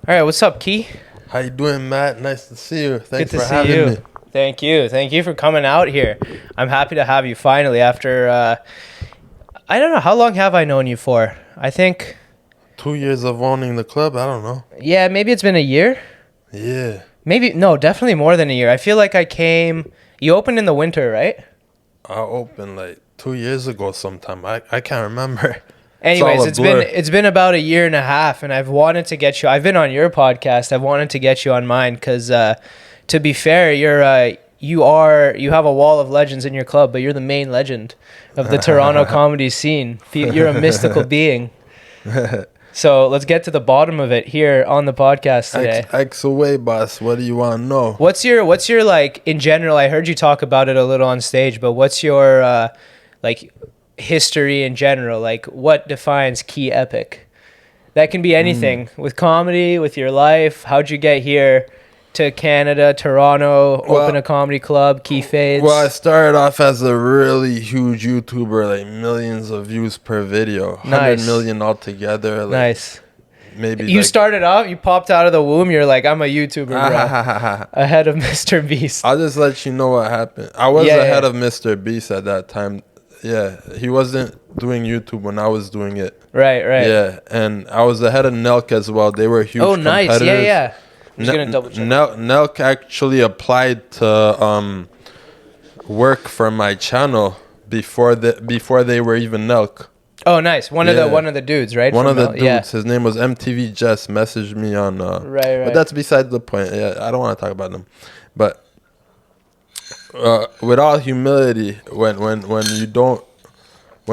All right, what's up, Key? How you doing, Matt? Nice to see you. Thanks Good to for see having you. me. Thank you. Thank you for coming out here. I'm happy to have you finally after, I don't know, how long have I known you for? I think, 2 years of owning the club? I don't know. yeah, maybe it's been a year. Yeah. Maybe, no, definitely more than a year. I feel like you opened in the winter, right? I opened like 2 years ago sometime. I can't remember. Anyways, all a blur. it's been about a year and a half, and I've wanted to get you. I've been on your podcast. I've wanted to get you on mine because, to be fair, you have a wall of legends in your club, but you're the main legend of the Toronto comedy scene. You're a mystical being. So let's get to the bottom of it here on the podcast today. X away, boss. What do you want to know? What's your like in general? I heard you talk about it a little on stage, but what's your like history in general? Like, what defines Key Epic? That can be anything with comedy, with your life. How'd you get here to Canada, Toronto, open a comedy club, Key Fades? Well, I started off as a really huge YouTuber, like millions of views per video, 100 million altogether. Like Nice. Maybe you started off, you popped out of the womb, you're like, I'm a YouTuber, bro. Ahead of Mr. Beast. I'll just let you know what happened. I was ahead of Mr. Beast at that time. Yeah, he wasn't doing YouTube when I was doing it. Right. Yeah, and I was ahead of Nelk as well. They were huge competitors. Nice. Yeah. I'm just gonna double check. Nelk actually applied to work for my channel before they were even Nelk. Oh, nice. One of the dudes, right? One of the dudes. Yeah. His name was MTV Jess. Messaged me on. Right. But that's beside the point. Yeah, I don't want to talk about them. But with all humility, when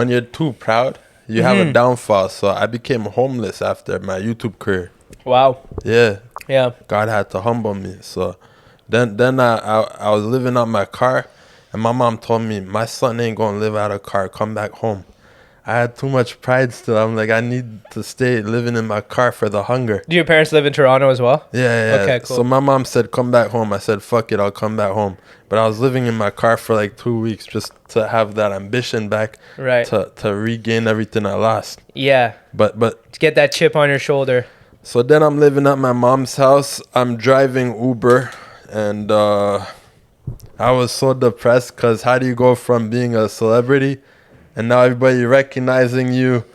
you're too proud, you have a downfall. So I became homeless after my YouTube career. Wow. Yeah. Yeah. God had to humble me. So then I was living out my car, and my mom told me, my son ain't gonna live out a car. Come back home. I had too much pride still. I'm like, I need to stay living in my car for the hunger. Do your parents live in Toronto as well? Yeah. Okay, cool. So my mom said, come back home. I said, fuck it, I'll come back home. But I was living in my car for like 2 weeks just to have that ambition back. Right. To regain everything I lost. Yeah. But to get that chip on your shoulder. So then I'm living at my mom's house. I'm driving Uber. And I was so depressed because how do you go from being a celebrity and now everybody recognizing you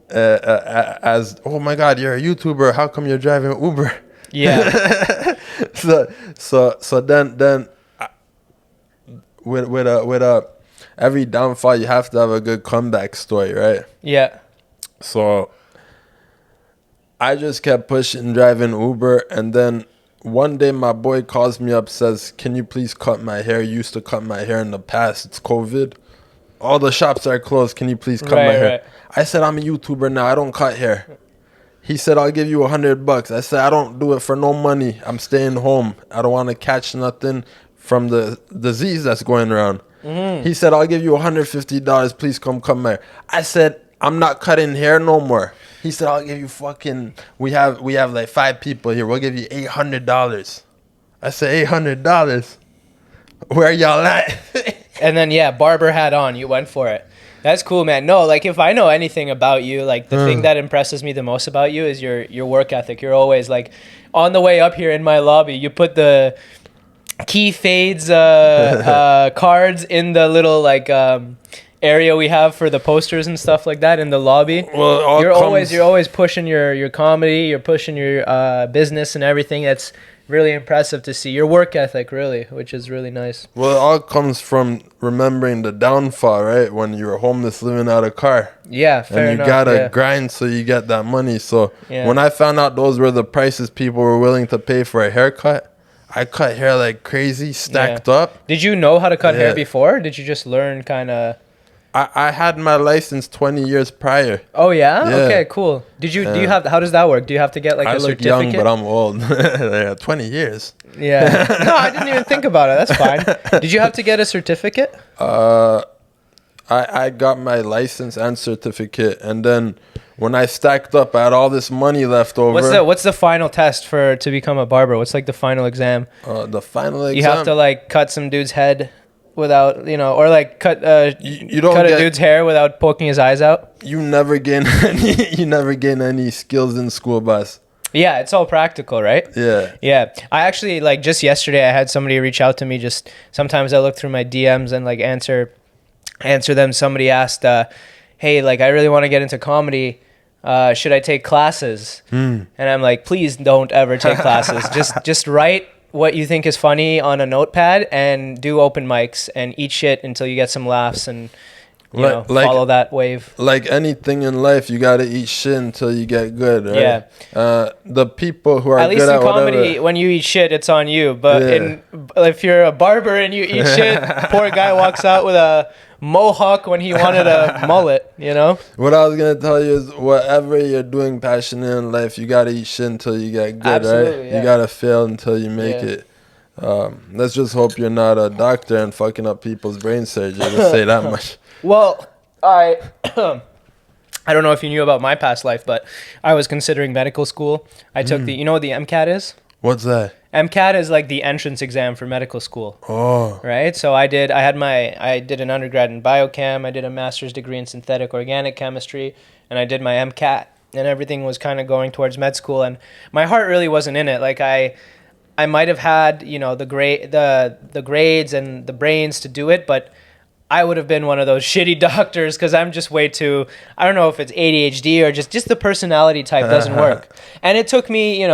as, oh my God, you're a YouTuber. How come you're driving Uber? Yeah. so then with every downfall, you have to have a good comeback story, right? Yeah. So I just kept pushing, driving Uber, and then one day my boy calls me up, says, can you please cut my hair? You used to cut my hair in the past. It's COVID. All the shops are closed. Can you please cut my hair? Right. I said, I'm a YouTuber now. I don't cut hair. He said, I'll give you $100. I said, I don't do it for no money. I'm staying home. I don't want to catch nothing from the disease that's going around. He said, I'll give you $150. Please come cut my hair. I said, I'm not cutting hair no more. He said, I'll give you we have like 5 people here. We'll give you $800. I said, $800? Where y'all at? And then, barber hat on. You went for it. That's cool, man. No, like, if I know anything about you, like, the thing that impresses me the most about you is your work ethic. You're always, like, on the way up here in my lobby, you put the Key Fades cards in the little, like, area we have for the posters and stuff like that in the lobby. Well, you're always pushing your comedy, you're pushing your business and everything. That's really impressive to see. Your work ethic, really, which is really nice. Well, it all comes from remembering the downfall, right? When you were homeless living out of a car. Yeah, fair enough. And you gotta grind so you get that money. So when I found out those were the prices people were willing to pay for a haircut, I cut hair like crazy, stacked up. Did you know how to cut hair before? Did you just learn kind of... I had my license 20 years prior. Oh, yeah? Okay, cool. Do you have, how does that work? Do you have to get like a certificate? I look young, but I'm old. 20 years. Yeah. No, I didn't even think about it. That's fine. Did you have to get a certificate? I got my license and certificate, and then when I stacked up, I had all this money left over. What's the final test to become a barber? What's like the final exam? The final exam? You have to like cut some dude's head without, or like cut a dude's hair without poking his eyes out. You never gain any skills in school, boss. Yeah, it's all practical, right? Yeah. Yeah. I actually, like, just yesterday I had somebody reach out to me. Just sometimes I look through my DMs and like answer them. Somebody asked, hey, like, I really want to get into comedy. Should I take classes? And I'm like, please don't ever take classes. Just write what you think is funny on a notepad and do open mics and eat shit until you get some laughs and follow that wave. Like anything in life, you gotta eat shit until you get good, right? Yeah. The people who are at least good in at comedy, whatever, when you eat shit, it's on you. But if you're a barber and you eat shit, poor guy walks out with a mohawk when he wanted a mullet, you know? What I was gonna tell you is whatever you're doing passionate in life, you gotta eat shit until you get good, Absolutely, right? yeah. You gotta fail until you make Yeah. it. Let's just hope you're not a doctor and fucking up people's brain surgery, to say that much. Well, I I don't know if you knew about my past life, but I was considering medical school. I took the, you know what the MCAT is? What's that? MCAT is like the entrance exam for medical school. Oh. Right? So I did an undergrad in biochem, I did a master's degree in synthetic organic chemistry, and I did my MCAT, and everything was kind of going towards med school, and my heart really wasn't in it. Like I might have had, the grades and the brains to do it, but I would have been one of those shitty doctors because I'm just way too, I don't know if it's ADHD or just the personality type doesn't work. And it took me,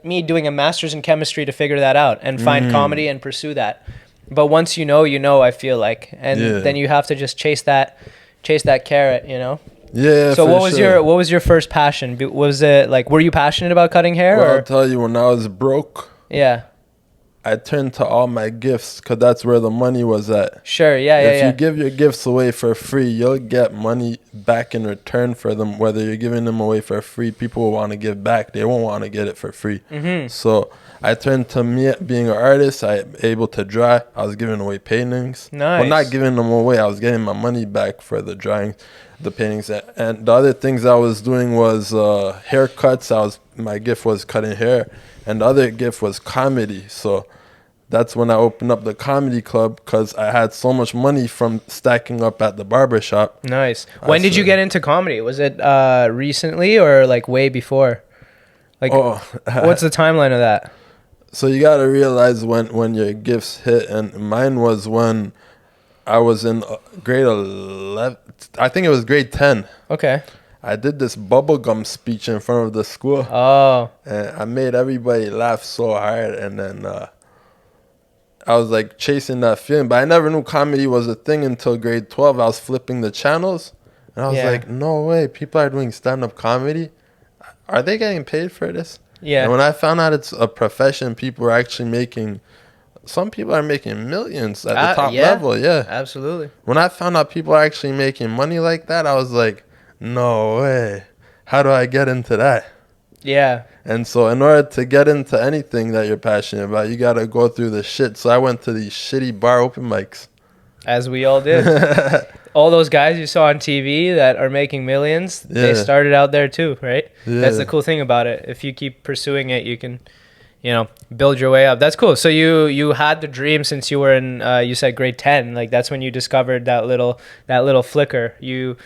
me doing a master's in chemistry to figure that out and find comedy and pursue that. But once you know, I feel like, and then you have to just chase that carrot, Yeah. So what was your first passion? Was it like, were you passionate about cutting hair? Well, or? I'll tell you, when I was broke, Yeah. I turned to all my gifts because that's where the money was at. Sure, If you give your gifts away for free, you'll get money back in return for them. Whether you're giving them away for free, people will want to give back. They won't want to get it for free. Mm-hmm. So I turned to me being an artist. I'm able to draw. I was giving away paintings. Nice. Well, not giving them away. I was getting my money back for the drawings, the paintings. And the other things I was doing was haircuts. My gift was cutting hair. And the other gift was comedy. So that's when I opened up the comedy club because I had so much money from stacking up at the barber shop. Nice. When did you get into comedy? Was it recently or like way before? Like, what's the timeline of that? So you got to realize when your gifts hit. And mine was when I was in grade 11. I think it was grade 10. Okay. I did this bubblegum speech in front of the school. Oh. And I made everybody laugh so hard. And then I was like chasing that feeling. But I never knew comedy was a thing until grade 12. I was flipping the channels. And I was like, no way. People are doing stand-up comedy. Are they getting paid for this? Yeah. And when I found out it's a profession, people are actually making... Some people are making millions at the top level. Yeah. Absolutely. When I found out people are actually making money like that, I was like... No way. How do I get into that? Yeah. And so in order to get into anything that you're passionate about, you got to go through the shit. So I went to these shitty bar open mics. As we all did. All those guys you saw on TV that are making millions, they started out there too, right? Yeah. That's the cool thing about it. If you keep pursuing it, you can, build your way up. That's cool. So you had the dream since you were in, you said grade 10. Like that's when you discovered that little flicker. You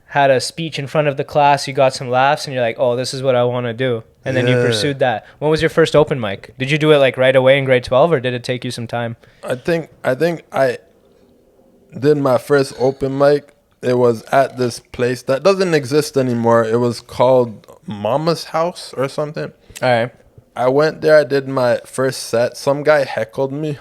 had a speech in front of the class, you got some laughs, and you're like, oh, this is what I want to do. And then you pursued that. When was your first open mic? Did you do it like right away in grade 12, or did it take you some time? I think I did my first open mic. It was at this place that doesn't exist anymore. It was called Mama's House or something. All right. I went there. I did my first set. Some guy heckled me.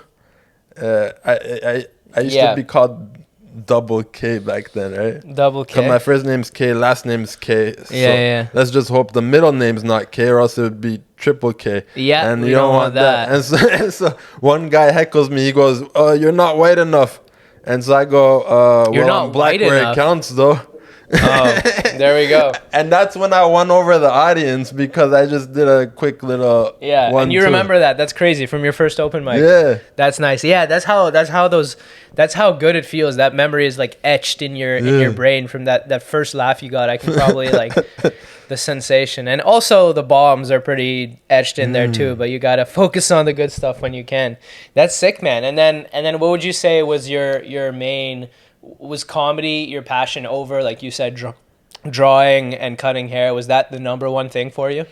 I used to be called Double K back then, right? Double K. Because my first name's K, last name's K. So yeah. let's just hope the middle name's not K, or else it would be Triple K. Yeah, and you don't want that. And so one guy heckles me. He goes, you're not white enough. And so I go, you're not I'm black white where enough. It counts, though. Oh, there we go. And that's when I won over the audience because I just did a quick little and you remember that. That's crazy from your first open mic. Yeah. That's nice. Yeah, that's how good it feels. That memory is like etched in your brain from that first laugh you got. I can probably like the sensation. And also the bombs are pretty etched in there too, but you got to focus on the good stuff when you can. That's sick, man. And then what would you say was your main... Was comedy your passion over, like you said, drawing and cutting hair? Was that the number one thing for you?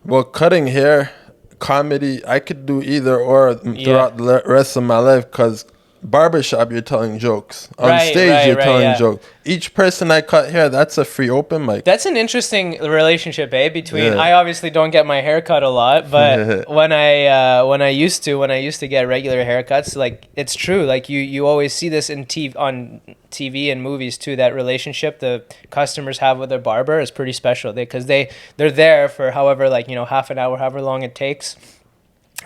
Well, cutting hair, comedy, I could do either or throughout the rest of my life because barbershop, you're telling jokes. On stage, you're telling jokes. Each person I cut hair, that's a free open mic. That's an interesting relationship, between I obviously don't get my hair cut a lot, but when I used to get regular haircuts, like it's true. Like you always see this on TV and movies too. That relationship the customers have with their barber is pretty special. Because they're there for however half an hour, however long it takes,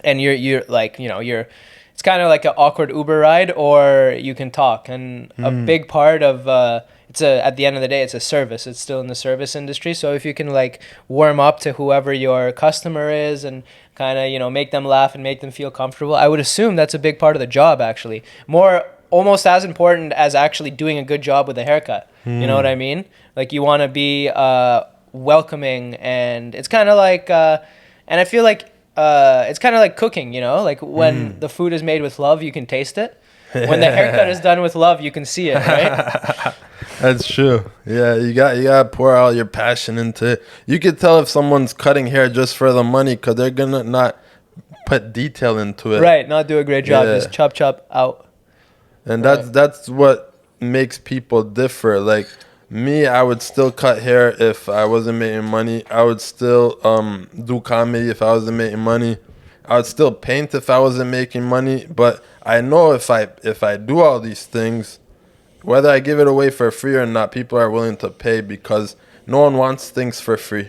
and you're like you're. It's kind of like an awkward Uber ride, or you can talk. And a big part of at the end of the day, it's a service. It's still in the service industry. So if you can warm up to whoever your customer is and kind of make them laugh and make them feel comfortable, I would assume that's a big part of the job. Actually, almost as important as actually doing a good job with a haircut. You know what I mean? Like you want to be welcoming, and it's kind of like, and I feel like. It's kind of like cooking, like when the food is made with love, you can taste it. When the haircut is done with love, you can see it, right? That's true. Yeah, you gotta pour all your passion into it. You could tell if someone's cutting hair just for the money because they're gonna not put detail into it. Right, not do a great job, just chop out. And that's what makes people differ. Like me, I would still cut hair if I wasn't making money. I would still do comedy if I wasn't making money. I would still paint if I wasn't making money. But I know if I do all these things, whether I give it away for free or not, people are willing to pay because no one wants things for free.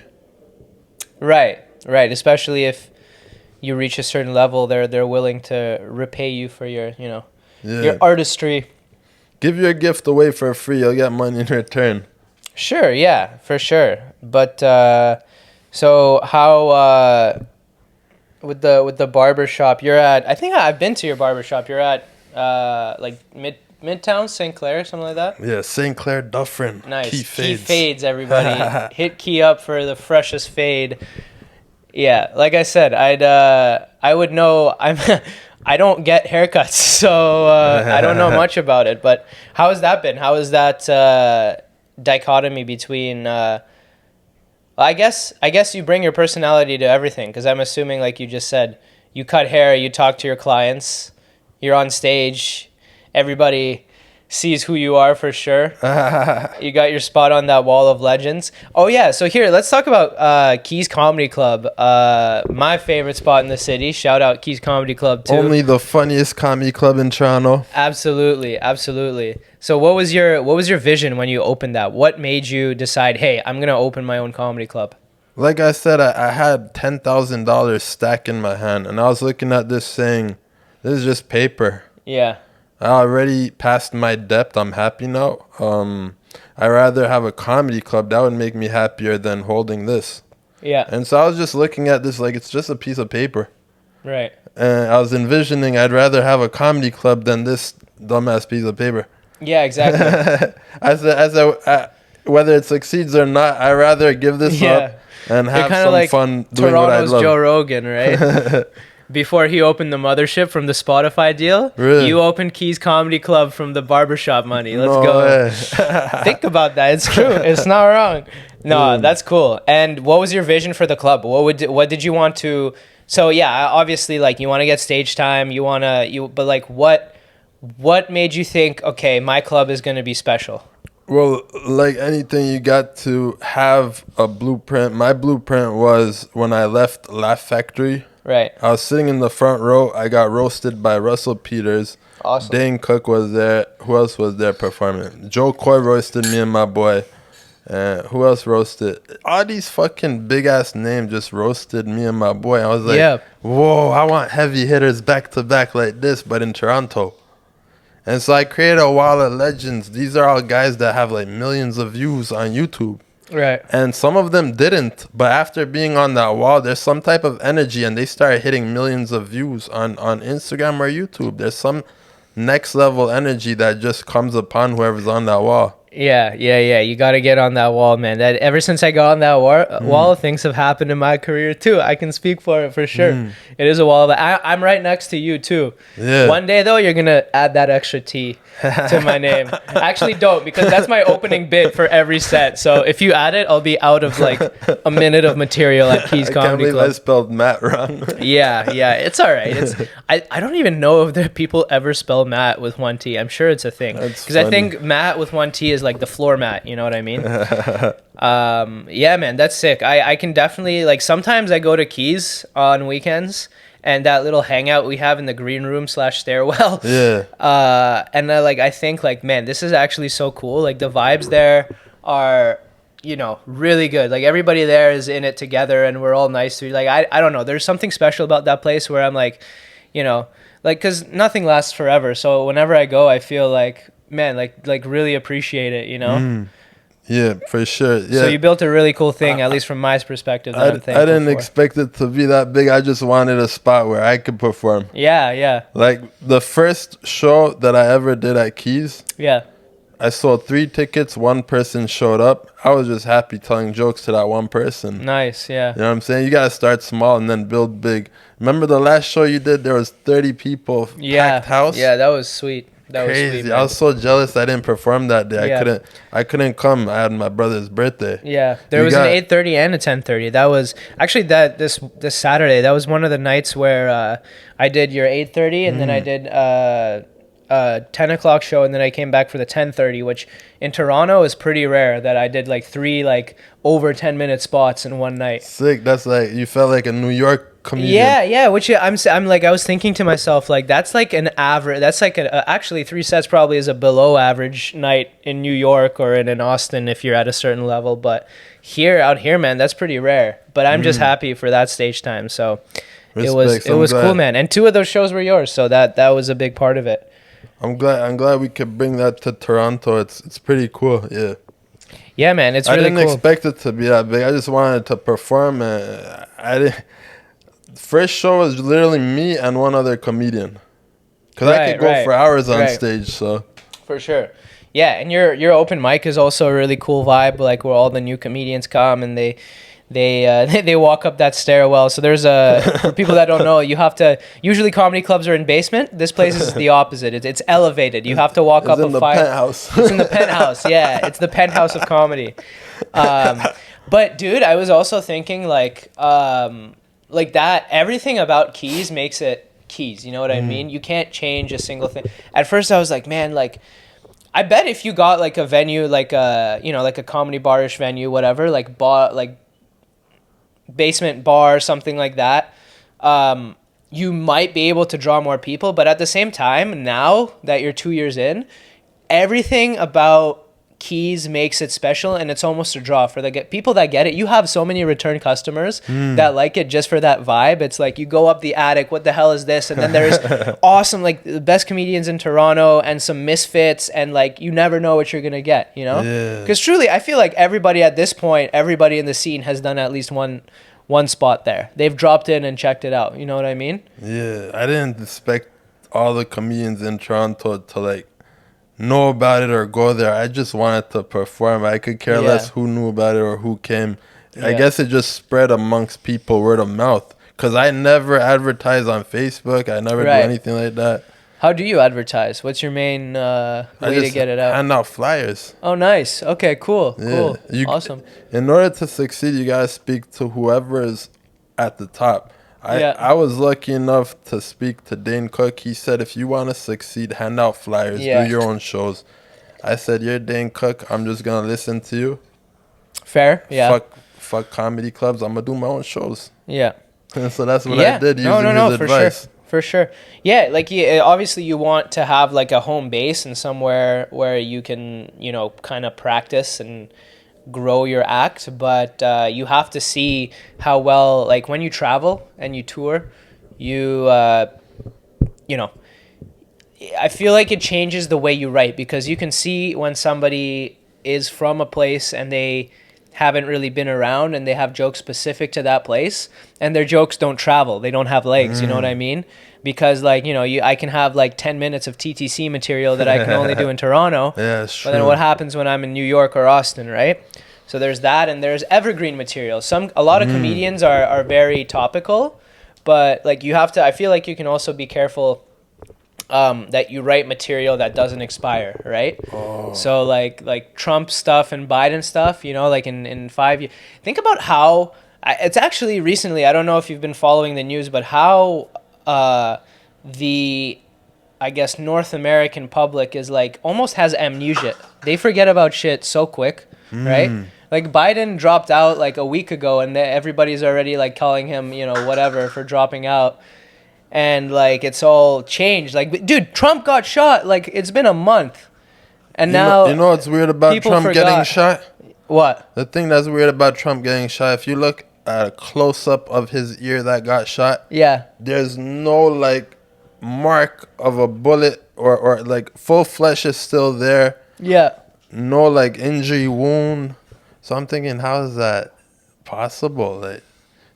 Right. Especially if you reach a certain level, they're willing to repay you for your your artistry. Give your gift away for free, you'll get money in return. Sure, yeah, for sure. But so how with the barber shop you're at? I think I've been to your barber shop. You're at Midtown, St. Clair, something like that. Yeah, St. Clair Dufferin. Nice. Key fades, everybody. Hit Key up for the freshest fade. Yeah, like I said, I would know. I don't get haircuts, so I don't know much about it. But how has that been? How is that dichotomy between? I guess you bring your personality to everything, because I'm assuming, like you just said, you cut hair, you talk to your clients, you're on stage, everybody sees who you are for sure. You got your spot on that wall of legends. Oh yeah, so here, let's talk about Keys Comedy Club. My favorite spot in the city. Shout out Keys Comedy Club too. Only the funniest comedy club in Toronto. Absolutely. So what was your vision when you opened that? What made you decide, hey, I'm gonna open my own comedy club? Like I said, I had $10,000 stacked in my hand, and I was looking at this saying, this is just paper. Yeah. I already passed my debt. I'm happy now. I'd rather have a comedy club. That would make me happier than holding this. Yeah. And so I was just looking at this like it's just a piece of paper. Right. And I was envisioning I'd rather have a comedy club than this dumbass piece of paper. Yeah, exactly. Whether it succeeds or not, I'd rather give this up and have some fun doing what I love. Joe Rogan, right? Before he opened the mothership from the Spotify deal, really? You opened Keys Comedy Club from the barbershop money. Let's go. Think about that. It's true. It's not wrong. No, that's cool. And what was your vision for the club? What did you want to? So yeah, obviously, like you want to get stage time. But like what made you think, okay, my club is going to be special? Well, like anything, you got to have a blueprint. My blueprint was when I left Laugh Factory. Right. I was sitting in the front row. I got roasted by Russell Peters. Awesome. Dane Cook was there. Who else was there performing? Joe Coy roasted me and my boy. Who else roasted? All these fucking big-ass names just roasted me and my boy. I was like, whoa, I want heavy hitters back-to-back like this, but in Toronto. And so I created a wall of legends. These are all guys that have like millions of views on YouTube. Right. And some of them didn't, but after being on that wall, there's some type of energy, and they started hitting millions of views on Instagram or YouTube. There's some next level energy that just comes upon whoever's on that wall. Yeah. You got to get on that wall, man. That ever since I got on that wall, things have happened in my career too. I can speak for it for sure. It is a wall. I'm right next to you too. Yeah. One day though, you're gonna add that extra T to my name. Actually, don't, because that's my opening bit for every set. So if you add it, I'll be out of like a minute of material at Keys I Comedy can't believe Club. I spelled Matt wrong. Yeah, it's all right. I don't even know if the people ever spell Matt with one T. I'm sure it's a thing, because I think Matt with one T is like the floor mat. You know what I mean? Yeah, man, that's sick. I can definitely, like, sometimes I go to Keys on weekends, and that little hangout we have in the green room / stairwell. Yeah. And I think like, man, this is actually so cool. Like, the vibes there are, really good. Like, everybody there is in it together, and we're all nice to, like, I don't know. There's something special about that place where I'm like, because nothing lasts forever. So whenever I go, I feel like, man, like really appreciate it. Yeah, for sure. Yeah. So you built a really cool thing, at least from my perspective. That I'm I thankful didn't for. expect it to be that big. I just wanted a spot where I could perform. Yeah. Like, the first show that I ever did at Keys, Yeah. I sold 3 tickets. One person showed up. I was just happy telling jokes to that one person. Nice. Yeah. You know what I'm saying? You got to start small and then build big. Remember the last show you did? There was 30 people, packed house. Yeah, that was sweet. That was Crazy. sweet, I was so jealous I didn't perform that day. Yeah. I couldn't come. I had my brother's birthday. Yeah, there was an 8:30 and a 10:30. That was actually this Saturday. That was one of the nights where I did your 8:30, and then I did 10 o'clock show, and then I came back for the 10:30, which in Toronto is pretty rare that I did like 3 like over 10-minute spots in one night. Sick. That's like, you felt like a New York comedian. Yeah, which I'm like, I was thinking to myself, like, that's like an average, that's like actually 3 sets probably is a below average night in New York or in Austin if you're at a certain level, but out here, man, that's pretty rare. But I'm just happy for that stage time. So Respect. it was cool, man. And 2 of those shows were yours, so that was a big part of it. I'm glad we could bring that to Toronto. It's pretty cool. Yeah. Yeah, man, it's really cool. I didn't expect it to be that big. I just wanted to perform, and I didn't. First show was literally me and one other comedian, because I could go for hours on stage. So for sure, yeah. And your open mic is also a really cool vibe, like where all the new comedians come and they walk up that stairwell. So there's for people that don't know, you have to, usually comedy clubs are in basement. This place is the opposite. It's elevated. You have to walk up a penthouse. It's in the penthouse. Yeah, it's the penthouse of comedy. But dude, I was also thinking like that, everything about Keys makes it Keys. You know what I mean? You can't change a single thing. At first I was like, man, like, I bet if you got like a venue, like like a comedy bar-ish venue, whatever, like basement bar, something like that, you might be able to draw more people. But at the same time, now that you're 2 years in, everything about Keys makes it special, and it's almost a draw for the people that get it. You have so many return customers that like it just for that vibe. It's like you go up the attic, what the hell is this? And then there's awesome, like, the best comedians in Toronto and some misfits, and like you never know what you're gonna get, because truly I feel like everybody at this point, everybody in the scene has done at least one spot there. They've dropped in and checked it out. You know what I mean? Yeah, I didn't expect all the comedians in Toronto to like know about it or go there. I just wanted to perform. I could care less who knew about it or who came. I guess it just spread amongst people, word of mouth, because I never advertise on Facebook. I never do anything like that. How do you advertise? What's your main way to get it out? Hand out flyers. Oh, nice. Okay, cool. Awesome. In order to succeed, you gotta speak to whoever is at the top. I was lucky enough to speak to Dane Cook. He said, if you want to succeed, hand out flyers, do your own shows. I said, you're Dane Cook. I'm just going to listen to you. Fair, yeah. Fuck comedy clubs. I'm going to do my own shows. Yeah. And so that's what I did using his advice. For sure. Yeah, like, obviously you want to have like a home base and somewhere where you can, kind of practice and grow your act, but you have to see how well, like, when you travel and you tour, I feel like it changes the way you write, because you can see when somebody is from a place and they haven't really been around, and they have jokes specific to that place, and their jokes don't travel. They don't have legs. You know what I mean? Because like, you know, I can have like 10 minutes of TTC material that I can only do in Toronto. Yeah, it's true. But then what happens when I'm in New York or Austin, right? So there's that, and there's evergreen material. A lot of comedians are very topical, but like I feel like you can also be careful that you write material that doesn't expire, right? Oh. So like Trump stuff and Biden stuff, you know, like in 5 years. Think about how it's actually recently. I don't know if you've been following the news, but how the I guess North American public is like almost has amnesia. They forget about shit so quick, right? Like Biden dropped out like a week ago, and everybody's already like calling him, you know, whatever for dropping out. And like it's all changed. Like, dude, Trump got shot. Like it's been a month, and now you know what's weird about Trump getting shot? What? The thing that's weird about Trump getting shot, if you look at a close up of his ear that got shot, yeah, there's no like mark of a bullet or like full flesh is still there. Yeah, no like injury wound. So I'm thinking, how is that possible? Like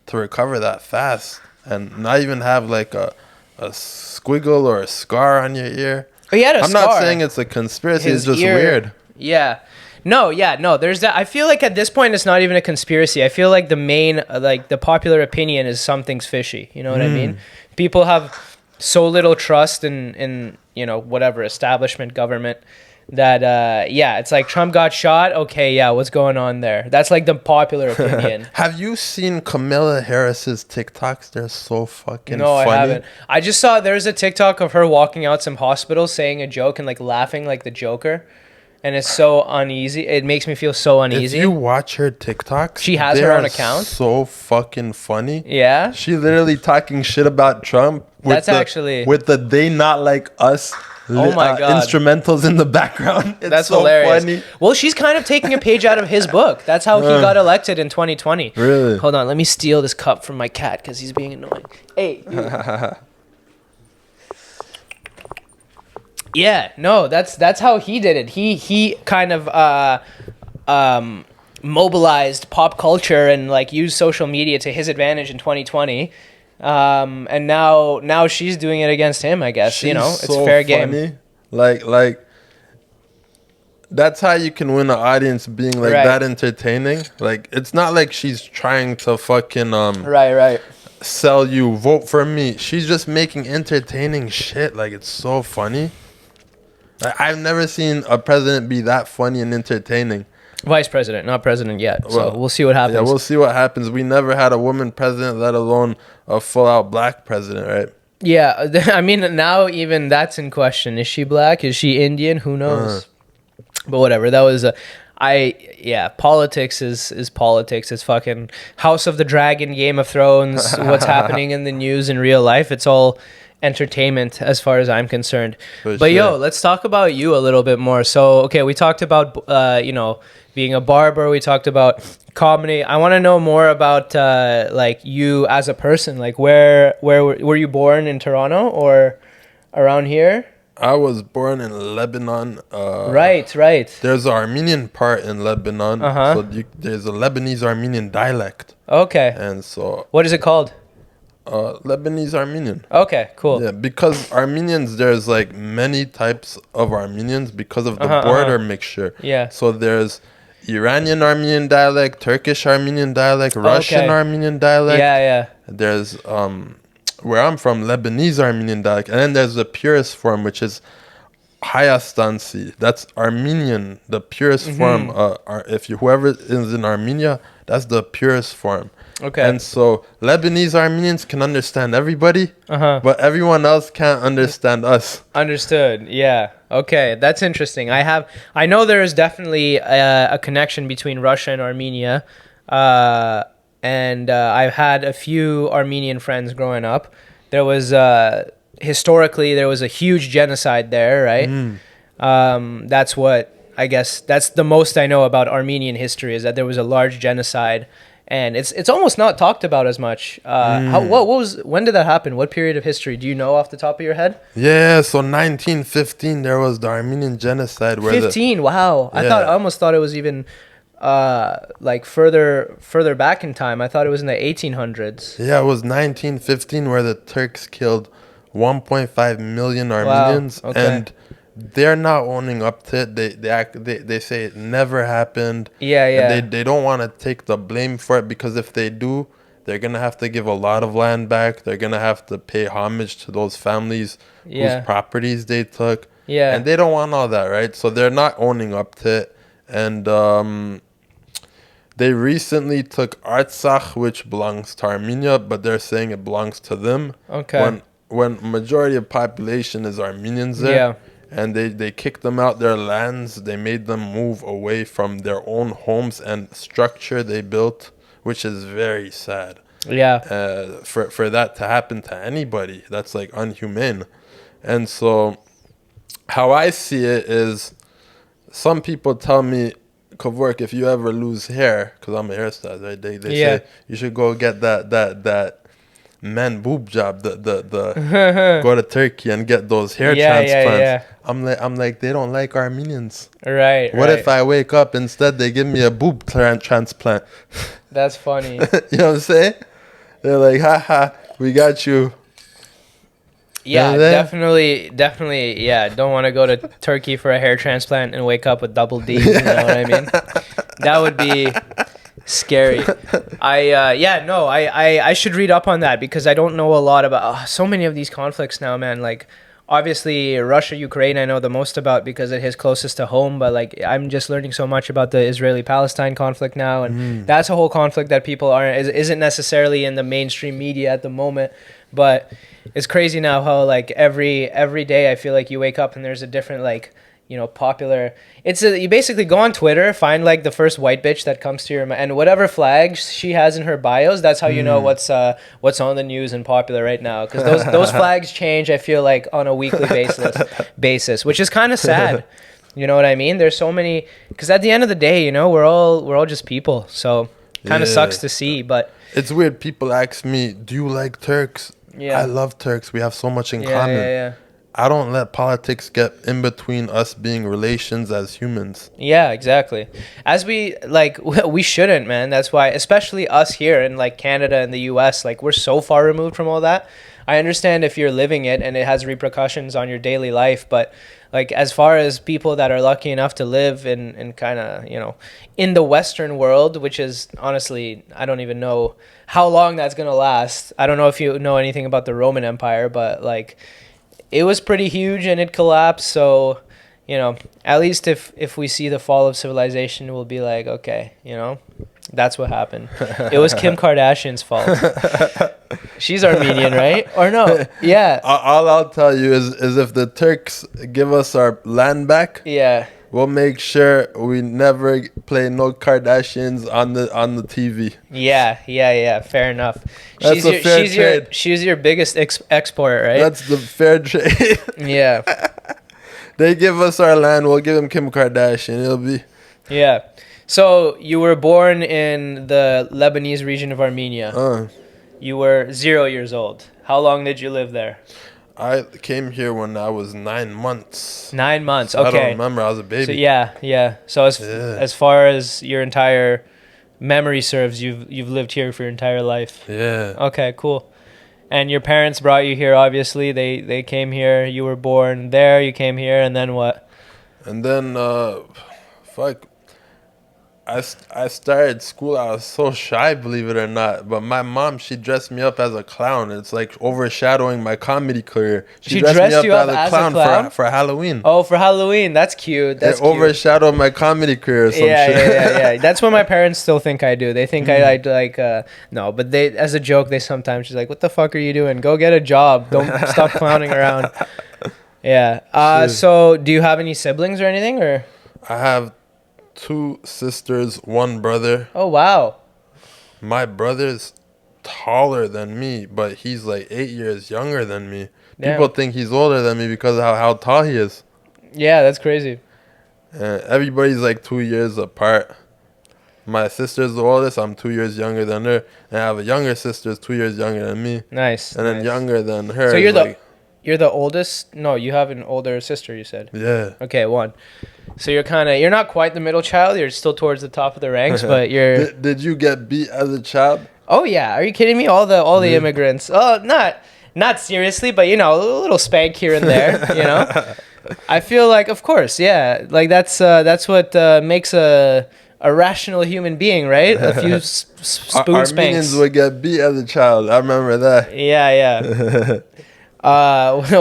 to recover that fast? And not even have like a squiggle or a scar on your ear. Oh, he had a I'm scar. not saying it's a conspiracy. His it's just ear, weird. Yeah. No. There's that. I feel like at this point it's not even a conspiracy. I feel like the main, like the popular opinion is something's fishy. You know what I mean? People have so little trust in you know, whatever establishment government that it's like Trump got shot. Okay, yeah, what's going on there? That's like the popular opinion. Have you seen Kamala Harris's TikToks? They're so fucking funny. I haven't. I just saw there's a TikTok of her walking out some hospital saying a joke and like laughing like the Joker, and it's so uneasy. It makes me feel so uneasy. If you watch her TikToks, she has her own account. So fucking funny. Yeah, she literally talking shit about Trump. With the they not like us. Oh my God. Instrumentals in the background. That's so hilarious. Funny. Well, she's kind of taking a page out of his book. That's how he got elected in 2020. Really? Hold on, let me steal this cup from my cat because he's being annoying. Hey. Yeah, no, that's how he did it. He kind of mobilized pop culture and like used social media to his advantage in 2020. And now she's doing it against him, I guess. She's, you know, it's so fair funny. Game. Like that's how you can win an audience, being like that entertaining. Like it's not like she's trying to fucking right sell you, vote for me. She's just making entertaining shit. Like it's so funny. I've never seen a president be that funny and entertaining. Vice president, not president yet. So we'll see what happens. Yeah, we'll see what happens. We never had a woman president, let alone a full-out black president, right? Yeah, I mean, now even that's in question. Is she black? Is she Indian? Who knows? But whatever. That was politics is politics. It's fucking House of the Dragon, Game of Thrones, what's happening in the news in real life. It's all entertainment as far as I'm concerned. But yo, let's talk about you a little bit more. So, okay, we talked about, you know, being a barber. We talked about comedy. I want to know more about like you as a person. Like where were you born, in Toronto or around here? I was born in Lebanon. Right. There's an Armenian part in Lebanon. So there's a Lebanese Armenian dialect. Okay. And so what is it called? Lebanese Armenian. Okay, cool. Yeah, because Armenians, there's like many types of Armenians because of the border mixture. Yeah. So there's Iranian Armenian dialect, Turkish Armenian dialect, Russian Armenian dialect. Yeah. There's where I'm from, Lebanese Armenian dialect, and then there's the purest form, which is Hayastansi. That's Armenian, the purest form. If whoever is in Armenia, that's the purest form. Okay. And so Lebanese Armenians can understand everybody, but everyone else can't understand us. Understood. Yeah. Okay. That's interesting. I know there is definitely a connection between Russia and Armenia. And I've had a few Armenian friends growing up. There was, historically, there was a huge genocide there, right? That's what, I guess, that's the most I know about Armenian history, is that there was a large genocide. And it's almost not talked about as much. When did that happen? What period of history? Do you know off the top of your head? Yeah, so 1915, there was the Armenian genocide. 15, wow. I almost thought it was even like further back in time. I thought it was in the 1800s. Yeah, it was 1915 where the Turks killed 1.5 million Armenians, Wow. Okay. and they're not owning up to it. They say it never happened. Yeah, yeah. And they don't want to take the blame for it, because if they do, they're gonna have to give a lot of land back. They're gonna have to pay homage to those families Yeah. whose properties they took. Yeah. And they don't want all that, right? So they're not owning up to it. And they recently took Artsakh, which belongs to Armenia, but they're saying it belongs to them. Okay. When majority of population is Armenians there. Yeah. And they kicked them out their lands. They made them move away from their own homes and structure they built, which is very sad. Yeah. For that to happen to anybody, that's like unhumane. And so how I see it is, some people tell me, Kavork, if you ever lose hair, because I'm a hairstylist, right? They say you should go get that man boob job, the go to Turkey and get those hair transplants. Yeah. I'm like, they don't like Armenians. Right. What if I wake up instead they give me a boob transplant? That's funny. You know what I'm saying? They're like, haha, we got you. Yeah, definitely. Yeah, don't want to go to Turkey for a hair transplant and wake up with double D's. You know what I mean? That would be scary. I should read up on that, because I don't know a lot about so many of these conflicts now, man. Like, obviously Russia, Ukraine, I know the most about because it is closest to home. But like, I'm just learning so much about the Israeli-Palestine conflict now, and that's a whole conflict that people isn't necessarily in the mainstream media at the moment. But it's crazy now how like every day I feel like you wake up and there's a different like, you know, popular. You basically go on Twitter, find like the first white bitch that comes to your and whatever flags she has in her bios. That's how you know what's on the news and popular right now, because those flags change. I feel like on a weekly basis, which is kind of sad. You know what I mean? There's so many, because at the end of the day, you know, we're all just people. So kind of sucks to see, but it's weird. People ask me, "Do you like Turks?" Yeah. I love Turks. We have so much in common. Yeah. I don't let politics get in between us being relations as humans. Yeah, exactly. As we shouldn't, man. That's why, especially us here in like Canada and the US, like we're so far removed from all that. I understand if you're living it and it has repercussions on your daily life, but like as far as people that are lucky enough to live in kind of, you know, in the Western world, which is honestly, I don't even know how long that's going to last. I don't know if you know anything about the Roman Empire, but like it was pretty huge and it collapsed. So, you know, at least if we see the fall of civilization, we'll be like, okay, you know, that's what happened. It was Kim Kardashian's fault. She's Armenian, right? Or no? Yeah. All I'll tell you is if the Turks give us our land back, Yeah. we'll make sure we never play no Kardashians on the TV. Yeah. Fair enough. That's a fair trade. She's your biggest export, right? That's the fair trade. Yeah. They give us our land, we'll give them Kim Kardashian. It'll be... Yeah. So you were born in the Lebanese region of Armenia. You were 0 years old. How long did you live there? I came here when I was 9 months. 9 months. So Okay. I don't remember. I was a baby. So yeah. So as far as your entire memory serves, you've lived here for your entire life. Yeah. Okay, cool. And your parents brought you here. Obviously, they came here. You were born there. You came here, and then what? And then, I started school. I was so shy, believe it or not. But my mom, she dressed me up as a clown. It's like overshadowing my comedy career. She dressed you up as a clown? For Halloween. Oh, for Halloween. That's cute. That's cute. Overshadowed my comedy career. Or some shit. Yeah. That's what my parents still think I do. They think I like no, but they, as a joke, they sometimes she's like, "What the fuck are you doing? Go get a job. Don't stop clowning around." Yeah. So do you have any siblings or anything, or? I have 2 sisters, 1 brother. Oh, wow. My brother's taller than me, but he's like 8 years younger than me. Damn. People think he's older than me because of how tall he is. Yeah, that's crazy. Everybody's like 2 years apart. My sister's the oldest. I'm 2 years younger than her. And I have a younger sister, 2 years younger than me. Nice. And then younger than her. So you're the oldest? No, you have an older sister, you said. Yeah. Okay, one. So you're not quite the middle child. You're still towards the top of the ranks, but you're. Did you get beat as a child? Oh yeah, are you kidding me? All the immigrants. Oh, not seriously, but a little spank here and there. I feel like, of course, yeah. Like that's what makes a rational human being, right? A few spoon Armenians spanks. would get beat as a child. I remember that. Yeah.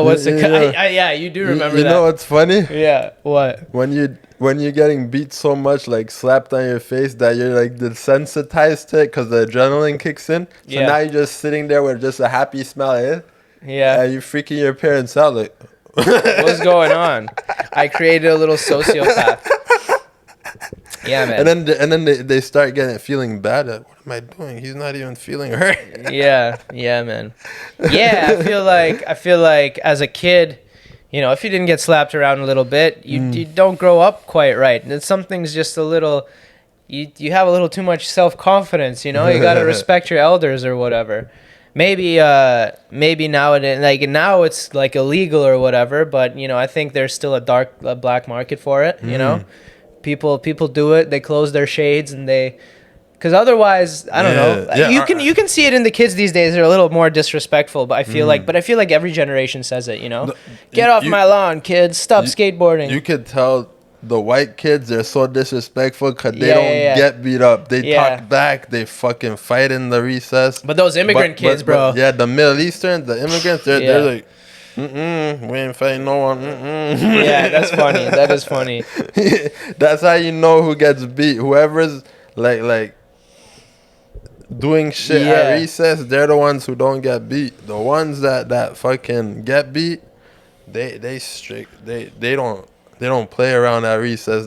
What's the? Yeah, you do remember that. You know what's funny? Yeah. What? When you're getting beat so much, like slapped on your face, that you're like desensitized to it because the adrenaline kicks in. So now you're just sitting there with just a happy smile. Yeah. And you're freaking your parents out like. What's going on? I created a little sociopath. Yeah, man. And then they start feeling bad. What am I doing? He's not even feeling hurt. Yeah, man. Yeah, I feel like as a kid, if you didn't get slapped around a little bit, you don't grow up quite right. And something's just a little. You have a little too much self-confidence. You got to respect your elders or whatever. Maybe nowadays, like now it's like illegal or whatever, but I think there's still a black market for it. People do it. They close their shades and because otherwise, I don't know. Yeah. You can see it in the kids these days. They're a little more disrespectful, but I feel like every generation says it. Get off my lawn, kids. Stop skateboarding. You could tell. The white kids, they're so disrespectful because they don't get beat up. They talk back. They fucking fight in the recess. But those immigrant kids, bro. The Middle Eastern, the immigrants, they're like, we ain't fighting no one. Yeah, that's funny. That is funny. That's how you know who gets beat. Whoever's like doing shit at recess, they're the ones who don't get beat. The ones that fucking get beat, they strict. They don't play around at recess.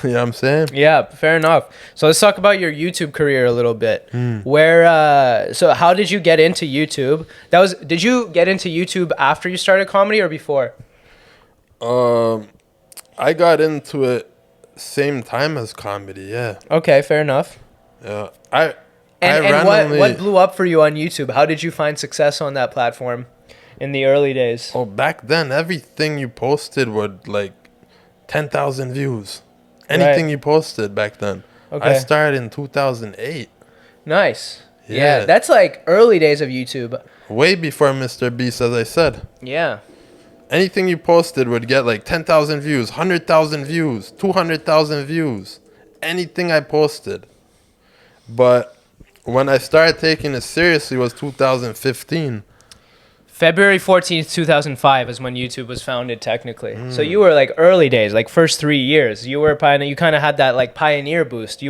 You know what I'm saying? Yeah, fair enough. So let's talk about your YouTube career a little bit. So how did you get into YouTube? Did you get into YouTube after you started comedy or before? I got into it same time as comedy, yeah. Okay, fair enough. Yeah. What blew up for you on YouTube? How did you find success on that platform in the early days? Oh, back then, everything you posted would like 10,000 views. Anything you posted back then. Okay. I started in 2008. Nice. Yeah, that's like early days of YouTube. Way before Mr. Beast, as I said. Yeah. Anything you posted would get like 10,000 views, 100,000 views, 200,000 views. Anything I posted. But when I started taking it seriously was 2015. February 14th, 2005 is when YouTube was founded technically. So you were like early days, like first 3 years. You kind of had that like pioneer boost.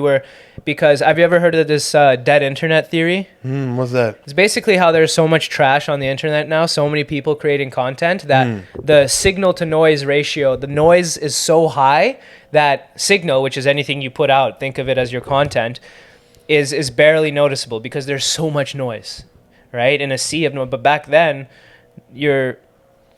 Because have you ever heard of this dead internet theory? What's that? It's basically how there's so much trash on the internet now, so many people creating content that the signal to noise ratio, the noise is so high that signal, which is anything you put out, think of it as your content, is barely noticeable because there's so much noise. Right, in a sea of noise. But back then,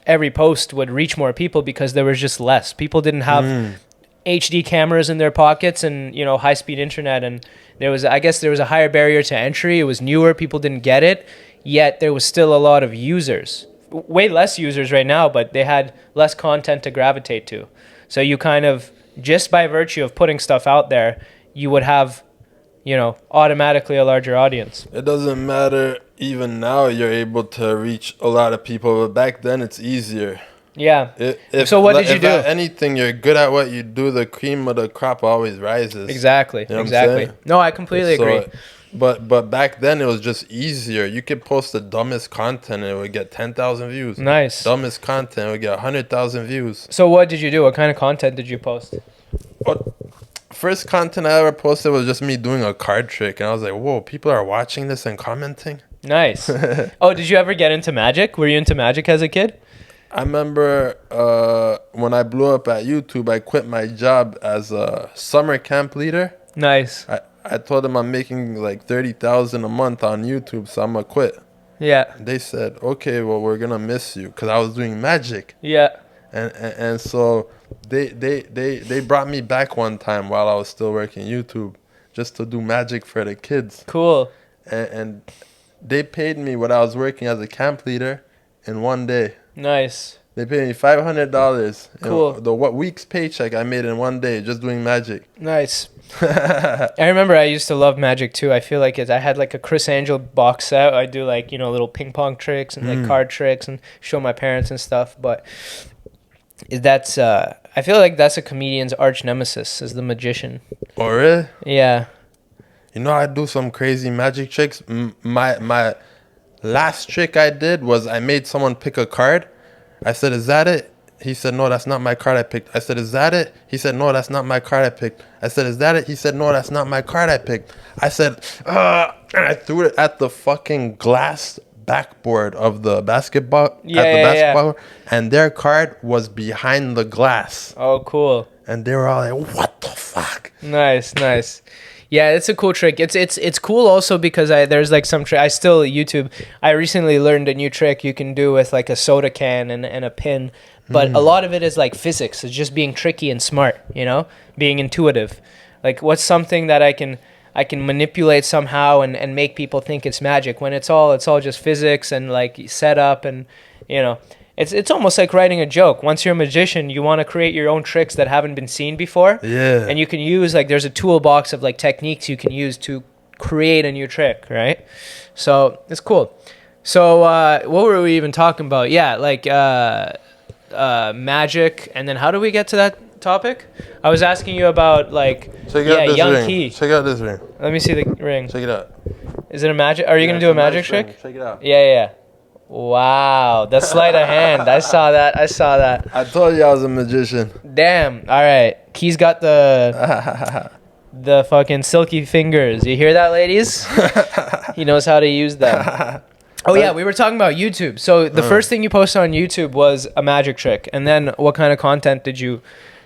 every post would reach more people because there was just less. People didn't have HD cameras in their pockets and high-speed internet, and there was a higher barrier to entry. It was newer. People didn't get it, yet there was still a lot of users. Way less users right now, but they had less content to gravitate to. So you kind of, just by virtue of putting stuff out there, you would have automatically a larger audience. It doesn't matter. Even now, you're able to reach a lot of people, but back then it's easier. Yeah. So what did you do? If anything, you're good at what you do. The cream of the crop always rises. Exactly. You know exactly. No, I completely agree. But back then it was just easier. You could post the dumbest content and it would get 10,000 views. Nice. Dumbest content would get 100,000 views. So what did you do? What kind of content did you post? First content I ever posted was just me doing a card trick, and I was like, whoa, people are watching this and commenting? Nice. Oh, did you ever get into magic? Were you into magic as a kid? I remember when I blew up at YouTube, I quit my job as a summer camp leader. Nice. I told them I'm making like 30,000 a month on YouTube, so I'm gonna quit. Yeah. They said, okay, well, we're gonna miss you, because I was doing magic. Yeah. And so they brought me back one time while I was still working YouTube, just to do magic for the kids. Cool. And they paid me when I was working as a camp leader, in one day. Nice. They paid me $500. Cool. The week's paycheck I made in one day just doing magic. Nice. I remember I used to love magic too. I feel like I had like a Chris Angel box set. I do like, little ping pong tricks and like card tricks and show my parents and stuff. But that's I feel like that's a comedian's arch nemesis, is the magician. Oh, really? Yeah. I do some crazy magic tricks. My last trick I did was I made someone pick a card. I said, "Is that it?" He said, "No, that's not my card I picked." I said, "Is that it?" He said, "No, that's not my card I picked." I said, "Is that it?" He said, "No, that's not my card I picked." I said, and I threw it at the fucking glass backboard of the basketball. Yeah. And their card was behind the glass. Oh, cool. And they were all like, "What the fuck?" Nice. Yeah, it's a cool trick. It's cool also because there's like some trick. I still YouTube. I recently learned a new trick you can do with like a soda can and a pin, but a lot of it is like physics. It's just being tricky and smart, being intuitive. Like, what's something that I can manipulate somehow and make people think it's magic when it's all just physics and like setup and It's almost like writing a joke. Once you're a magician, you want to create your own tricks that haven't been seen before. Yeah. And you can use, like, there's a toolbox of, like, techniques you can use to create a new trick, right? So, it's cool. So, what were we even talking about? Yeah, like, magic. And then how do we get to that topic? I was asking you about, like, young ring. Key. Check out this ring. Let me see the ring. Check it out. Is it a magic? Are you going to do a magic trick? Ring. Check it out. Yeah. Wow, the sleight of hand. I saw that. I told you I was a magician. Damn. All right. Key's got the fucking silky fingers. You hear that, ladies? He knows how to use them. Oh, yeah. We were talking about YouTube. So the first thing you posted on YouTube was a magic trick. And then what kind of content did you...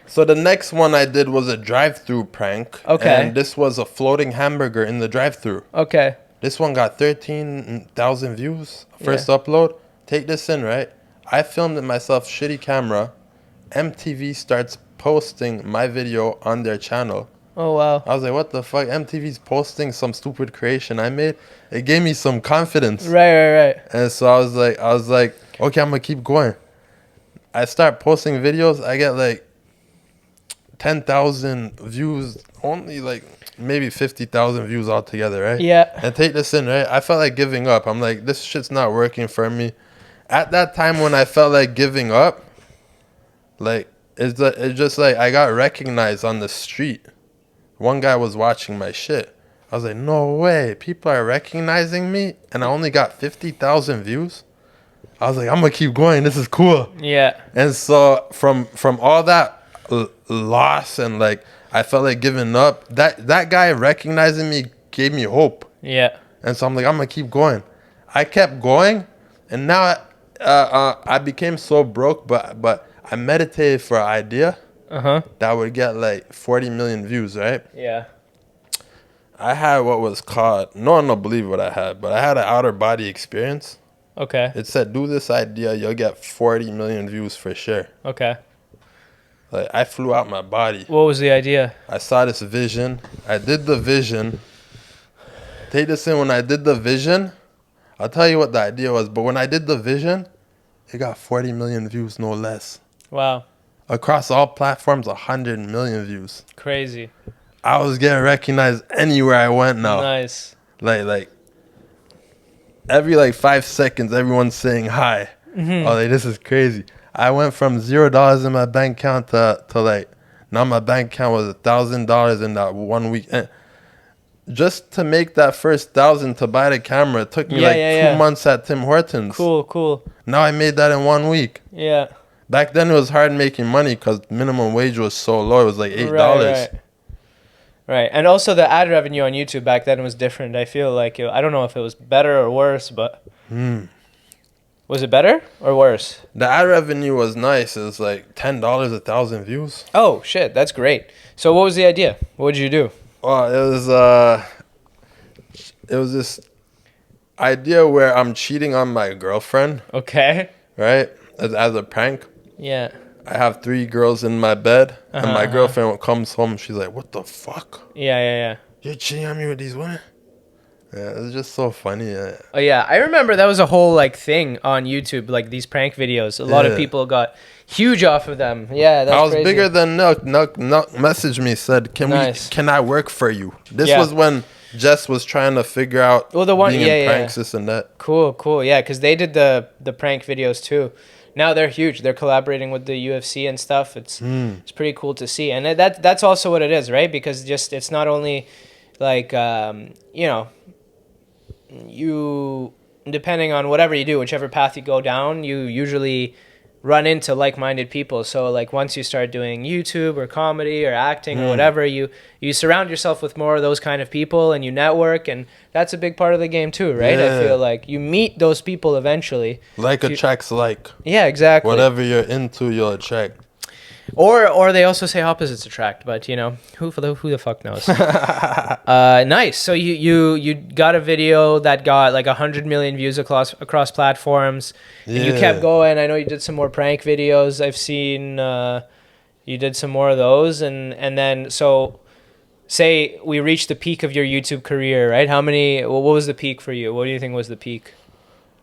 So the next one I did was a drive-through prank. Okay. And this was a floating hamburger in the drive-through. Okay. This one got 13,000 views. First upload. Take this in, right? I filmed it myself, shitty camera. MTV starts posting my video on their channel. Oh, wow. I was like, what the fuck? MTV's posting some stupid creation I made. It gave me some confidence. Right. And so I was like, okay, I'm going to keep going. I start posting videos. I get like 10,000 views, only like maybe 50,000 views altogether, right? Yeah. And take this in, right? I felt like giving up. I'm like, this shit's not working for me. At that time when I felt like giving up, like, it's just like I got recognized on the street. One guy was watching my shit. I was like, no way. People are recognizing me and I only got 50,000 views. I was like, I'm going to keep going. This is cool. Yeah. And so from all that loss and like I felt like giving up, that guy recognizing me gave me hope. Yeah. And so I'm like, I'm gonna keep going. I kept going, and now I became so broke, but I meditated for an idea that would get like 40 million views, right? Yeah. I had what was called, no one will believe what I had, but I had an outer body experience. Okay. It said, do this idea, you'll get 40 million views for sure. Okay. Like, I flew out my body. What was the idea? I saw this vision. I did the vision. Take this in. When I did the vision, I'll tell you what the idea was. But when I did the vision, it got 40 million views, no less. Wow. Across all platforms, 100 million views. Crazy. I was getting recognized anywhere I went now. Nice. Like every like 5 seconds, everyone's saying hi. Mm-hmm. Oh, like, this is crazy. I went from $0 in my bank account to like, now my bank account was $1,000 in that 1 week. And just to make that first 1,000 to buy the camera, it took me 2 months at Tim Hortons. Cool. Now I made that in 1 week. Yeah. Back then it was hard making money because minimum wage was so low. It was like $8. Right. And also the ad revenue on YouTube back then was different. I feel like, I don't know if it was better or worse, but... Was it better or worse? The ad revenue was nice. It was like $10 1,000 views. Oh, shit. That's great. So what was the idea? What did you do? Well, it was this idea where I'm cheating on my girlfriend. Okay. Right? As a prank. Yeah. I have 3 girls in my bed, and my girlfriend comes home. She's like, what the fuck? Yeah. You're cheating on me with these women? Yeah, it's just so funny. Yeah. Oh yeah, I remember that was a whole like thing on YouTube, like these prank videos. A lot of people got huge off of them. Yeah, that's I was crazy. bigger than Nuck. Nuck messaged me, said, Nice. can I work for you? This Yeah. was when Jess was trying to figure out being in pranks, this and that. Cool. Yeah, because they did the prank videos too. Now they're huge. They're collaborating with the UFC and stuff. It's pretty cool to see, and that's also what it is, right? Because just it's not only like you know, you depending on whatever you do, whichever path you go down, you usually run into like-minded people. So like once you start doing YouTube or comedy or acting or whatever, you surround yourself with more of those kind of people, and you network, and that's a big part of the game too, right? I feel like you meet those people eventually. Like attracts like. Yeah, exactly. Whatever you're into, you'll attract. Or they also say opposites attract, but you know, who the fuck knows? Nice. So you got a video that got like 100 million views across platforms, and you kept going. I know you did some more prank videos. I've seen you did some more of those, and then so say we reached the peak of your YouTube career, right? What was the peak for you? What do you think was the peak?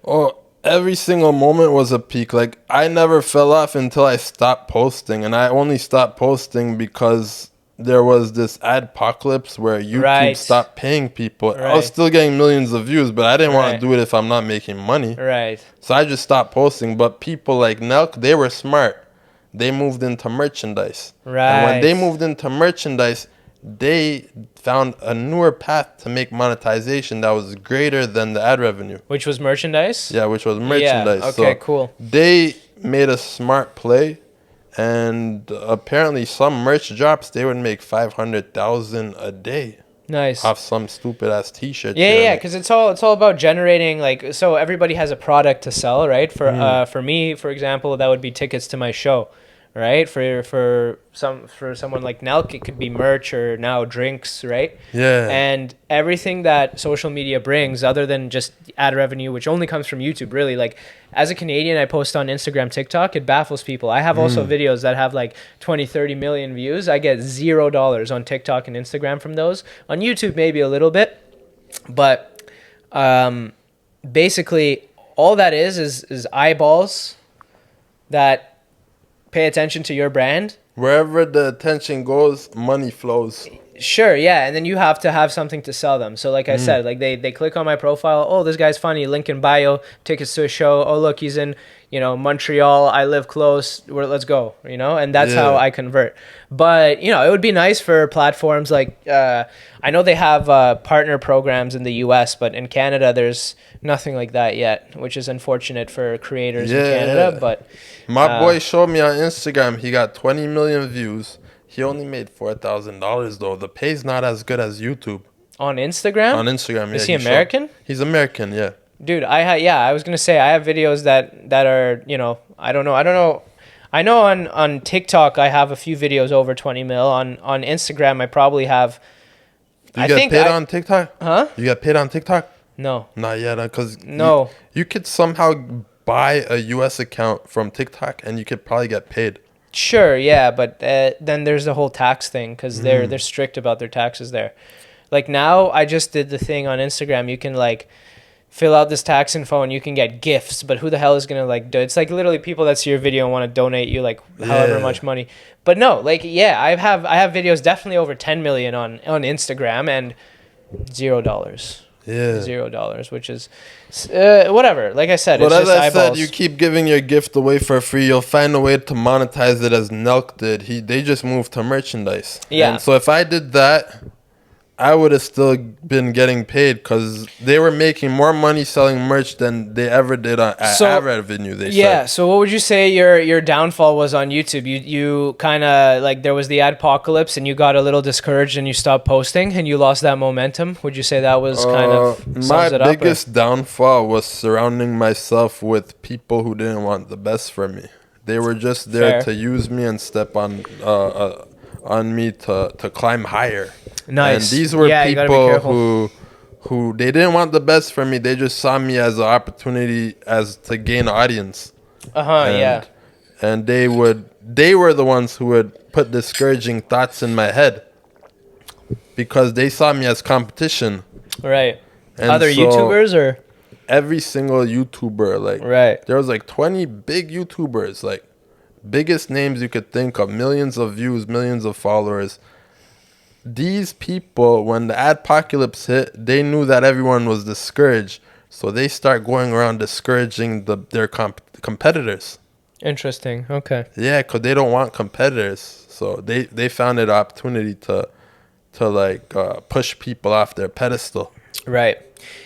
Oh, every single moment was a peak. Like, I never fell off until I stopped posting, and I only stopped posting because there was this adpocalypse where YouTube stopped paying people. I was still getting millions of views, but I didn't want to do it if I'm not making money. Right. So I just stopped posting. But people like Nelk, they were smart. They moved into merchandise. Right. And when they moved into merchandise, they found a newer path to make monetization that was greater than the ad revenue. Which was merchandise? Yeah, which was merchandise. Yeah, okay, so cool. They made a smart play, and apparently some merch drops, they would make 500,000 a day. Nice. Off some stupid ass T-shirt. Yeah, because it's all about generating, like, so everybody has a product to sell, right? For me, for example, that would be tickets to my show, right? For someone like Nelk, it could be merch or now drinks, right? Yeah. And everything that social media brings, other than just ad revenue, which only comes from YouTube, really, like, as a Canadian, I post on Instagram, TikTok, it baffles people. I have also videos that have like 20, 30 million views. I get $0 on TikTok and Instagram from those. On YouTube, maybe a little bit. But basically, all that is eyeballs that pay attention to your brand. Wherever the attention goes, money flows. Sure, yeah, and then you have to have something to sell them. So like I said, like they click on my profile, oh, this guy's funny, link in bio, tickets to a show, oh, look, he's in, Montreal, I live close, let's go, and that's how I convert. But, it would be nice for platforms like, I know they have partner programs in the US, but in Canada, there's nothing like that yet, which is unfortunate for creators in Canada, but... My boy showed me on Instagram, he got 20 million views. He only made $4,000 though. The pay's not as good as YouTube. On Instagram? On Instagram, yeah. Is he American? He's American, yeah. Dude, I was gonna say I have videos that are, I don't know. I know on TikTok I have a few videos over 20 mil. On Instagram I probably have. You get paid on TikTok? Huh? You get paid on TikTok? No. Not yet, because no. You could somehow buy a US account from TikTok and you could probably get paid. Sure, yeah, but then there's the whole tax thing because they're strict about their taxes there. Like now, I just did the thing on Instagram. You can like fill out this tax info and you can get gifts, but who the hell is gonna like do? It's like literally people that see your video and want to donate you like however much money. But no, like I have videos definitely over 10 million on Instagram and $0. Yeah. $0, which is whatever. Like I said, but it's as just I eyeballs. said, you keep giving your gift away for free, you'll find a way to monetize it as Nelk did. They just moved to merchandise. Yeah. And so if I did that, I would have still been getting paid because they were making more money selling merch than they ever did on ad revenue. Yeah. So what would you say your downfall was on YouTube? You kind of like there was the adpocalypse and you got a little discouraged and you stopped posting and you lost that momentum. Would you say that was kind of my biggest downfall was surrounding myself with people who didn't want the best for me. They were just there to use me and step on me to climb higher. Nice. And these were people who they didn't want the best for me. They just saw me as an opportunity to gain an audience. Yeah. And they were the ones who would put discouraging thoughts in my head because they saw me as competition. Right. And other so YouTubers or every single YouTuber, like right. there was like 20 big YouTubers, like biggest names you could think of, millions of views, millions of followers. These people, when the adpocalypse hit, they knew that everyone was discouraged, so they start going around discouraging their competitors. Interesting. Okay. Yeah, because they don't want competitors, so they found an opportunity to like push people off their pedestal. Right.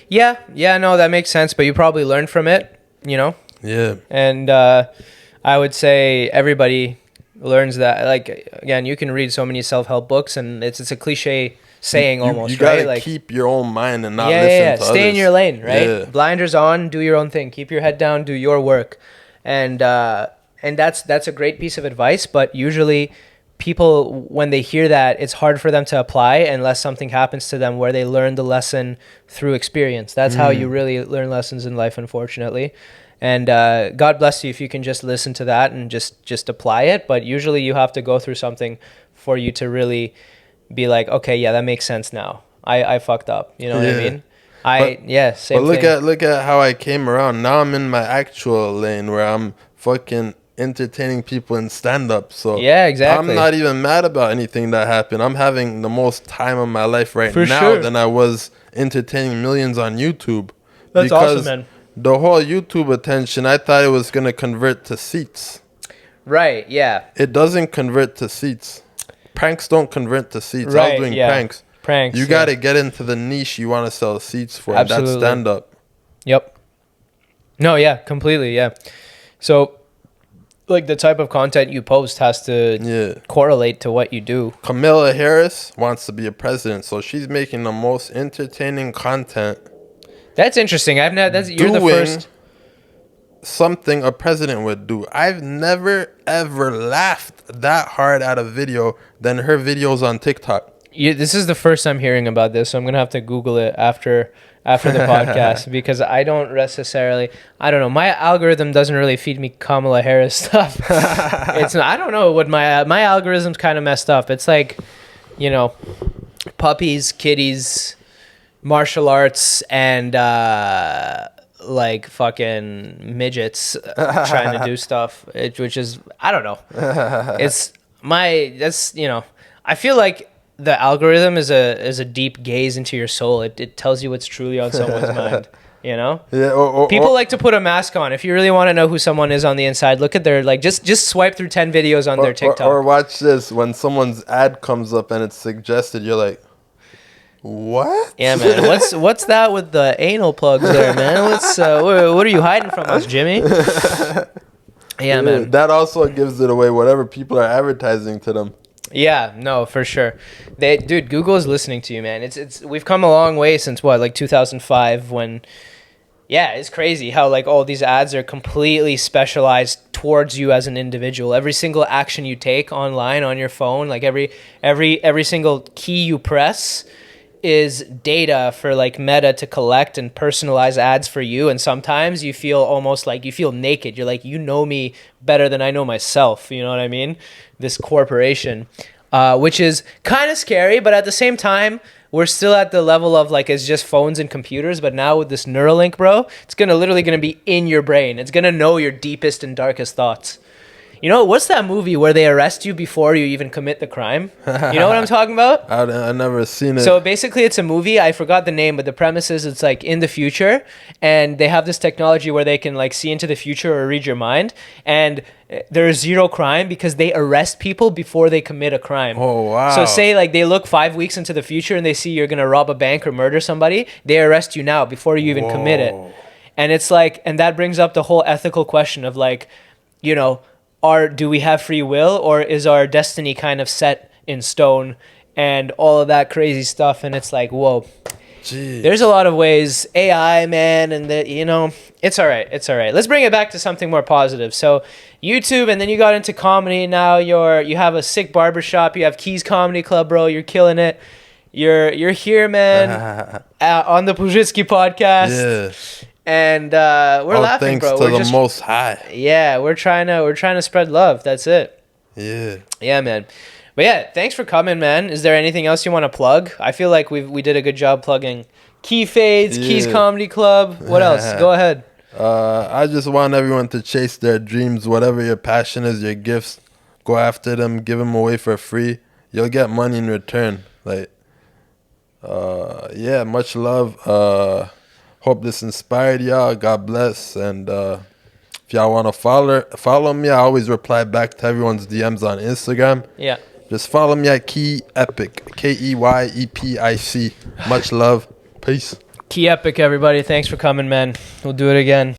Yeah. Yeah. No, that makes sense. But you probably learned from it, you know. Yeah. And I would say everybody learns that. Like again, you can read so many self-help books, and it's a cliche saying almost. You gotta right? Like, keep your own mind and not yeah, listen yeah. to Stay in others. your lane, right? Yeah. Blinders on, do your own thing. Keep your head down, do your work, and that's a great piece of advice. But usually, people when they hear that, it's hard for them to apply unless something happens to them where they learn the lesson through experience. That's how you really learn lessons in life, unfortunately. And God bless you if you can just listen to that and just apply it. But usually, you have to go through something for you to really be like, okay, yeah, that makes sense now. I fucked up. You know what I mean? Same but thing. look at how I came around. Now I'm in my actual lane where I'm fucking entertaining people in stand up. So Yeah, exactly. I'm not even mad about anything that happened. I'm having the most time of my life right For now sure. than I was entertaining millions on YouTube. That's awesome, man. The whole YouTube attention, I thought it was gonna convert to seats. Right, yeah. It doesn't convert to seats. Pranks don't convert to seats. I Right, was doing yeah. pranks. Pranks. You yeah. got to get into the niche you want to sell seats for. And that's Absolutely. stand up. Yep. No, yeah, completely, yeah. So, like, the type of content you post has to correlate to what you do. Kamala Harris wants to be a president, so she's making the most entertaining content. That's interesting. You're the first. Something a president would do. I've never ever laughed that hard at a video than her videos on TikTok. This is the first I'm hearing about this, so I'm gonna have to Google it after the podcast because I don't necessarily. I don't know. My algorithm doesn't really feed me Kamala Harris stuff. I don't know what my algorithm's kind of messed up. It's like, you know, puppies, kitties, martial arts, and like fucking midgets trying to do stuff, which is, I don't know. I feel like the algorithm is a deep gaze into your soul. It tells you what's truly on someone's mind, you know? Yeah. People like to put a mask on. If you really want to know who someone is on the inside, look at their, like, just swipe through 10 videos on their TikTok. Or watch this. When someone's ad comes up and it's suggested, you're like, what? Yeah, man. What's that with the anal plugs there, man? What are you hiding from us, Jimmy? Yeah, man. That also gives it away, whatever people are advertising to them. Yeah, no, for sure. Dude, Google is listening to you, man. We've come a long way since what, like 2005 when, yeah, it's crazy how like all these ads are completely specialized towards you as an individual. Every single action you take online on your phone, like every single key you press is data for like Meta to collect and personalize ads for you. And sometimes you feel almost like you feel naked. You're like, you know me better than I know myself. You know what I mean? This corporation, which is kind of scary, but at the same time, we're still at the level of like, it's just phones and computers. But now with this Neuralink, bro, it's literally gonna be in your brain. It's gonna know your deepest and darkest thoughts. You know, what's that movie where they arrest you before you even commit the crime? You know what I'm talking about? I've never seen it. So basically it's a movie. I forgot the name, but the premise is it's like in the future and they have this technology where they can like see into the future or read your mind. And there is zero crime because they arrest people before they commit a crime. Oh, wow. So say like they look 5 weeks into the future and they see you're going to rob a bank or murder somebody. They arrest you now before you even commit it. And it's like, and that brings up the whole ethical question of like, you know, do we have free will or is our destiny kind of set in stone and all of that crazy stuff? And it's like, whoa, Jeez. There's a lot of ways. AI, man, and it's all right. It's all right. Let's bring it back to something more positive. So YouTube, and then you got into comedy. Now you have a sick barbershop. You have Keys Comedy Club, bro. You're killing it. You're here, man, on the Puzhitsky podcast. Yeah. And we're laughing, thanks bro. to We're the just, Most High. Yeah, we're trying to spread love. That's it. Yeah. Yeah, man. But yeah, thanks for coming, man. Is there anything else you want to plug? I feel like we did a good job plugging Key Fades, Keys Comedy Club. What else? Go ahead. I just want everyone to chase their dreams. Whatever your passion is, your gifts, go after them. Give them away for free. You'll get money in return. Like, yeah, much love. Hope this inspired y'all. God bless. And if y'all want to follow me, I always reply back to everyone's DMs on Instagram. Yeah. Just follow me at Key Epic. KEYEPIC. Much love. Peace. Key Epic, everybody. Thanks for coming, man. We'll do it again.